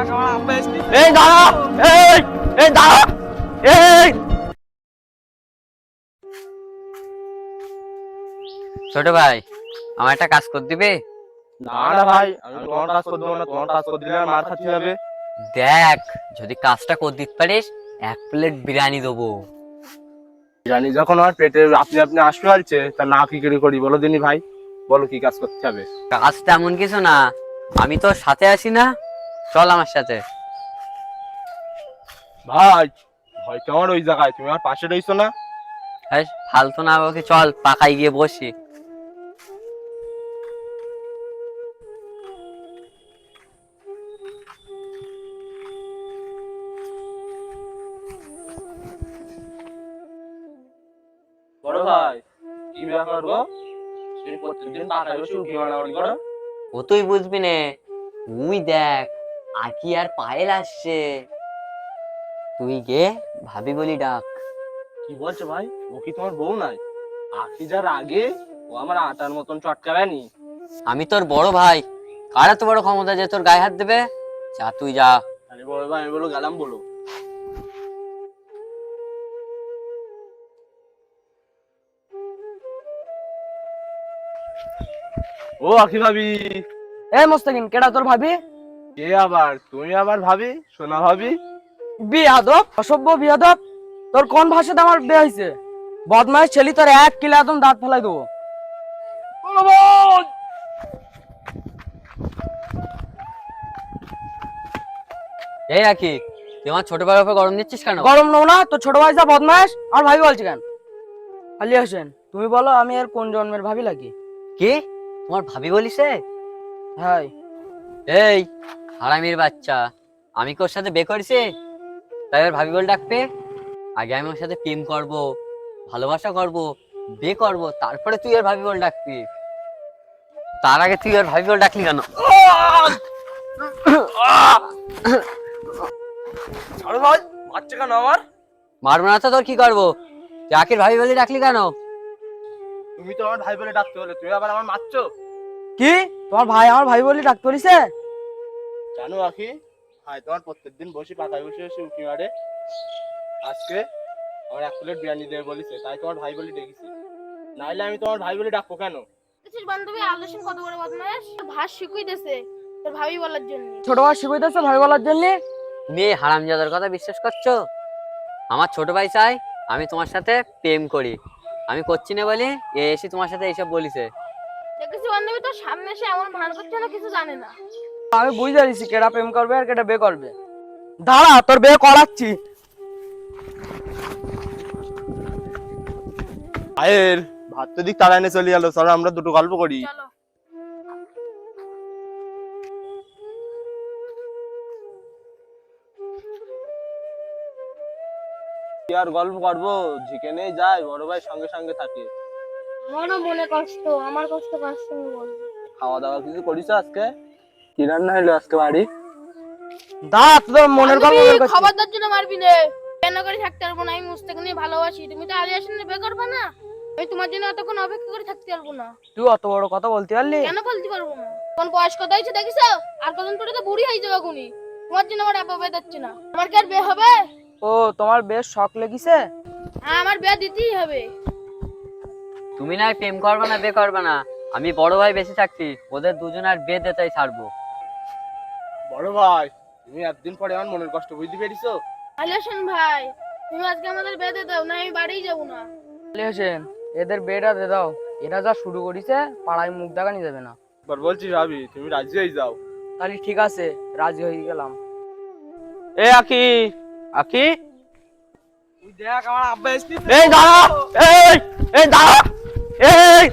এই দাঁড়া, এই দাঁড়া, এই ছোট ভাই, আমার একটা কাজ করে দিবে? না না ভাই, আমি তোমার কাজ করে দেবো না। তোমার কাজ করে দিলে মার খাচ্ছি যাবে। দেখ, যদি কাজটা করে দিতে পারিস 1 প্লেট বিরিয়ানি দেবো। জানি যখন আমার পেটে আপনি আপনি আসতে পারছে, তা না কি করে করি বলো দিনি ভাই, বলো কি কাজ করতে হবে। কাজটা এমন কিছু না, আমি তোর সাথে আসি না, চল আমার সাথে। ভাই ভয় তো আমার ওই জায়গায়, তুমি আমার পাশে রইছো না। এই, ফালতু না বকে, চল পাকায় গিয়ে বসি। বড় ভাই, কি ব্যাপার গো? তুমি প্রত্যেকদিন পাকায় বসে উকি মারামারি করো। ও তুই বুঝবি নে, তুই দেখ, আকি আর পায়েল আসছে, তুই গে ভাবি বলি ডাক। কি বলছো ভাই? ও কি তোমার বউ নাই? আখি যার আগে ও আমার আটার মতন চটকাবেনি। আমি তোর বড় ভাই, কার এত বড় ক্ষমতা যে তোর গায়ে হাত দেবে? যা তুই যা। আরে বড় ভাই, আমি বলো গেলাম বলো। ও আখি ভাবি। এ মোস্তাকিম, কেডা তোর ভাবি? কে আবার? তুমি আবার ভাবি? সোনা ভাবি? বিয়াদব, অসভ্য বিয়াদব। তোর কোন ভাষাতে আমার বিয়ে হয়েছে? বদমাইশ ছেলে, তোর 1 কিলো একদম দাঁত ফেলাই দেবো। এই আকি, তুই আমার ছোট ভাইয়ের উপর গরম দিচ্ছিস কেন? গরম নও না, তোর ছোট ভাই যা বদমাইশ, আমার ভাবি বলছি কেন? আলী হোসেন, তুমি বলো আমি এর কোন জন্মের ভাবি লাগি? কি, তোমার ভাবি বলিছে? হাই, এই হারামির বাচ্চা, আমি কি ওর সাথে বে করেছি তাই ওর ভাবি বলে ডাকবে? আগে আমি ওর সাথে প্রেম করব, ভালোবাসা করব, বে করব, তারপরে তুই ওর ভাবি বলে ডাকবি। তার আগে তুই ওর ভাবি বলে ডাকলি কেন? আরে ভাই, মারছে কেন আমার? মারবো না তো তোর কি করবো? তুই আকির ভাবি বলে ডাকলি কেন? তুমি তো আমার ভাই বলে ডাকতে হলে, তুমি আবার আমার মারছো। কি, তোমার ভাই আমার ভাই বলি ডাকতে পারিছে? জানো আখি, ভাই তোমার প্রত্যেকদিন বসে পাকায় বসে বসে উকি মারে। আজকে আমার 1 প্লেট বিরিয়ানি দেবে বলেছে, তাই তোমার ভাই বলে ডেকেছি। নাইলে আমি তোমার ভাই বলে ডাকবো কেন? তোর বান্ধবী আলোচন কত বড় বদমাইশ, ভাষ শিখুইতেছে তোর ভাবি বলার জন্য। ছোট ভাই শিখাইতেছে ভাই বলার জন্য? তুমি এই হারামজাদার কথা বিশ্বাস করছো? আমার ছোট ভাই চাই আমি তোমার সাথে প্রেম করি, আমি করছি না বলি এ এসে তোমার সাথে এইসব বলিছে। দেখেছি বান্ধবী তোর সামনে এসে এমন ভান করছে না, কিছু জানে না। আমি বুঝতে পারছি কেডা প্রেম করবে আর কেডা বে করবে। দাঁড়া, তোর বে করাচ্ছি। ভাইয়ের ভাত তো দিক তাড়াইনে চলে গেল, চলো আমরা দুটো গল্প করি। চলো। কি আর গল্প করবো, যেখানেই যাই বড় ভাই সঙ্গে সঙ্গে থাকে। আমারও মনে কষ্ট, আমার কষ্ট কার সঙ্গে বলবো? খাওয়া দাওয়া কিছু করিস আজকে? কি রান্না হলো আজকে বাড়ি? দাঁড়া, তোর মনের গল্প বের করছি। খবরদার জন্য মারবি না। কেন করে থাকতে পারবো না? আমি মুস্তাক নিয়ে ভালোবাসি, তুমি তো আলী হাসানের বিয়ে করবে না। আমি তোমার জন্য এতক্ষণ অপেক্ষা করে থাকতে পারবো না। তুই অত বড় কথা বলতে পারলি? কেন বলতে পারবো না? কোন বয়স কত হয়েছে দেখিস? আর কদিন পরে তো বুড়ি হয়ে যাবে গুনি। তোমার জন্য আমার আপা বিয়ে দিচ্ছে না। আমার কি আর বিয়ে হবে? ও, তোমার বেশ শখ লেগেছে। হ্যাঁ, আমার বিয়ে দিতেই হবে। তুমি না প্রেম করবে না বে করবে না, আমি বড় ভাই বেশি থাকছি, ওদের দুজনের বিয়ে দিতেই ছাড়বো। বড় ভাই, তুমি একদিন পরে আমার মনের কষ্ট বুঝতে পেরেছো? আলী হাসান ভাই, তুমি আজকে আমাদের বিয়ে দিয়ে দাও, না আমি বাড়িই যাবো না। আলী হোসেন, এদের বেটা দে দাও। এরা যা শুরু করেছে পাড়ায় মুখ দেখানি যাবে না। এবার বলছি ভাবি, তুমি রাজি হয়ে যাও। তাহলে ঠিক আছে, রাজি হয়ে গেলাম। এ আকি, আকি তুই দেখ আমার আব্বা এসেছে। এই দাঁড়া, এই দাঁড়া, এই